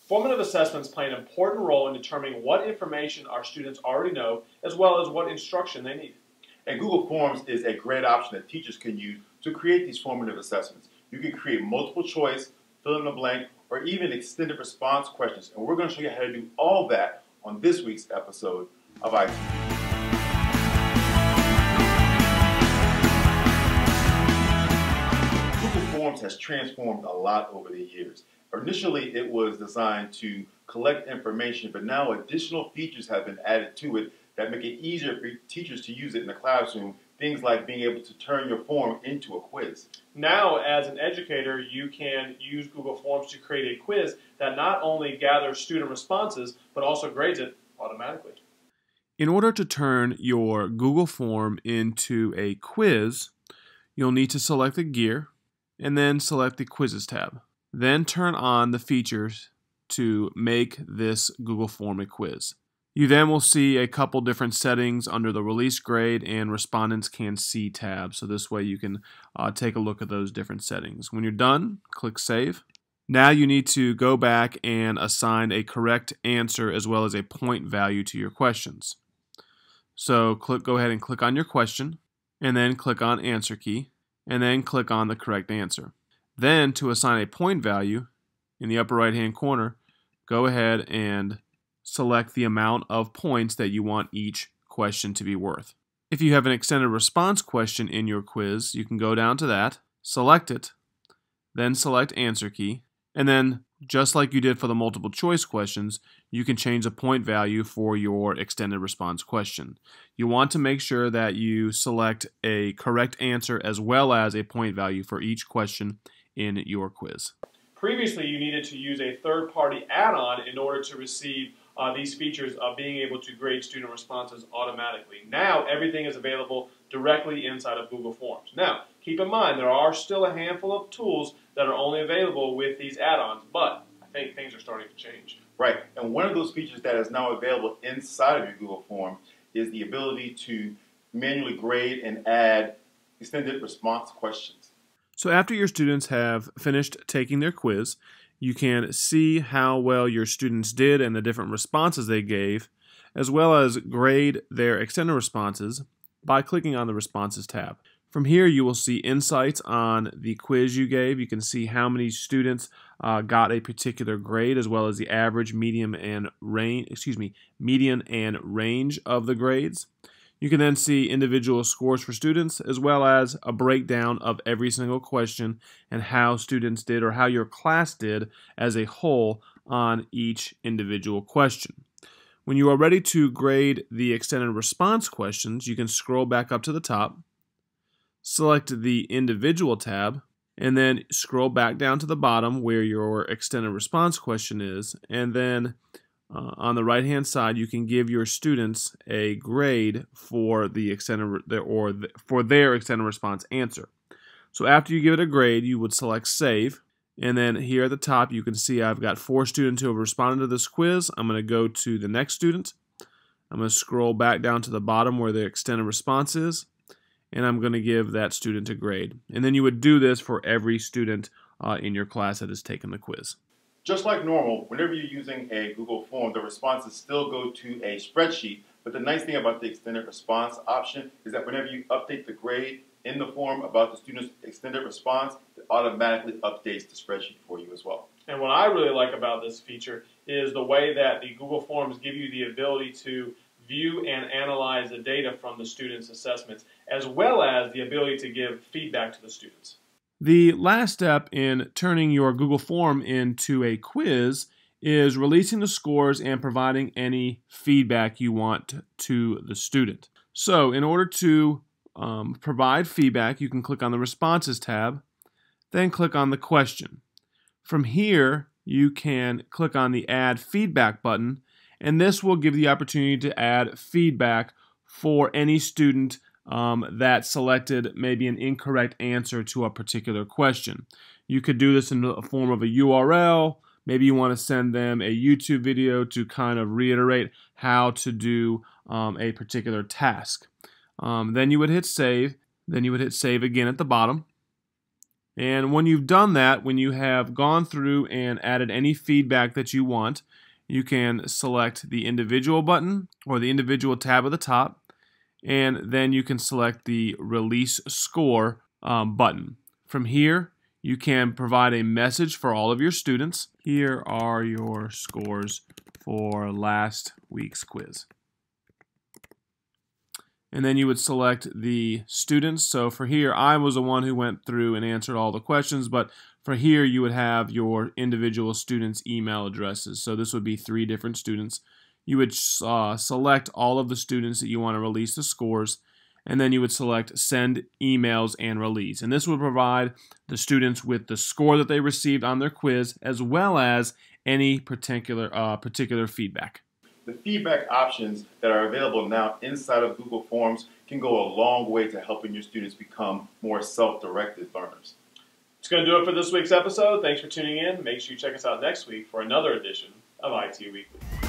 Formative assessments play an important role in determining what information our students already know, as well as what instruction they need. And Google Forms is a great option that teachers can use to create these formative assessments. You can create multiple choice, fill in the blank, or even extended response questions. And we're going to show you how to do all that on this week's episode of IT. Google Forms has transformed a lot over the years. Initially, it was designed to collect information, but now additional features have been added to it that make it easier for teachers to use it in the classroom. Things like being able to turn your form into a quiz. Now, as an educator, you can use Google Forms to create a quiz that not only gathers student responses, but also grades it automatically. In order to turn your Google form into a quiz, you'll need to select the gear and then select the Quizzes tab. Then turn on the features to make this Google form a quiz. You then will see a couple different settings under the Release Grade and Respondents Can See tab, so this way you can take a look at those different settings. When you're done, click Save. Now you need to go back and assign a correct answer as well as a point value to your questions. So go ahead and click on your question, and then click on Answer Key, and then click on the correct answer. Then to assign a point value, in the upper right hand corner, go ahead and select the amount of points that you want each question to be worth. If you have an extended response question in your quiz, you can go down to that, select it, then select Answer Key, and then just like you did for the multiple choice questions, you can change the point value for your extended response question. You want to make sure that you select a correct answer as well as a point value for each question in your quiz. Previously, you needed to use a third-party add-on in order to receive these features of being able to grade student responses automatically. Now, everything is available directly inside of Google Forms. Now, keep in mind, there are still a handful of tools that are only available with these add-ons, but I think things are starting to change. Right, and one of those features that is now available inside of your Google Form is the ability to manually grade and add extended response questions. So after your students have finished taking their quiz, you can see how well your students did and the different responses they gave, as well as grade their extended responses by clicking on the Responses tab. From here, you will see insights on the quiz you gave. You can see how many students got a particular grade, as well as the average, median, and range of the grades. You can then see individual scores for students, as well as a breakdown of every single question and how students did, or how your class did as a whole on each individual question. When you are ready to grade the extended response questions, you can scroll back up to the top, select the Individual tab, and then scroll back down to the bottom where your extended response question is, and then on the right hand side, you can give your students a grade for the for their extended response answer. So after you give it a grade, you would select Save, and then here at the top you can see I've got 4 students who have responded to this quiz. I'm going to go to the next student. I'm going to scroll back down to the bottom where their extended response is, and I'm going to give that student a grade. And then you would do this for every student in your class that has taken the quiz. Just like normal, whenever you're using a Google form, the responses still go to a spreadsheet. But the nice thing about the extended response option is that whenever you update the grade in the form about the student's extended response, it automatically updates the spreadsheet for you as well. And what I really like about this feature is the way that the Google Forms give you the ability to view and analyze the data from the students' assessments, as well as the ability to give feedback to the students. The last step in turning your Google form into a quiz is releasing the scores and providing any feedback you want to the student. So in order to provide feedback, you can click on the Responses tab, then click on the question. From here, you can click on the Add Feedback button, and this will give the opportunity to add feedback for any student that selected maybe an incorrect answer to a particular question. You could do this in the form of a URL. Maybe you want to send them a YouTube video to kind of reiterate how to do a particular task. Then you would hit Save. Then you would hit Save again at the bottom. And when you've done that, when you have gone through and added any feedback that you want, you can select the individual button or the individual tab at the top, and then you can select the release score button. From here, you can provide a message for all of your students. Here are your scores for last week's quiz. And then you would select the students. So for here, I was the one who went through and answered all the questions, but for here you would have your individual students' email addresses. So this would be 3 different students. You would select all of the students that you want to release the scores, and then you would select send emails and release. And this would provide the students with the score that they received on their quiz, as well as any particular feedback. The feedback options that are available now inside of Google Forms can go a long way to helping your students become more self-directed learners. It's going to do it for this week's episode. Thanks for tuning in. Make sure you check us out next week for another edition of IT Weekly.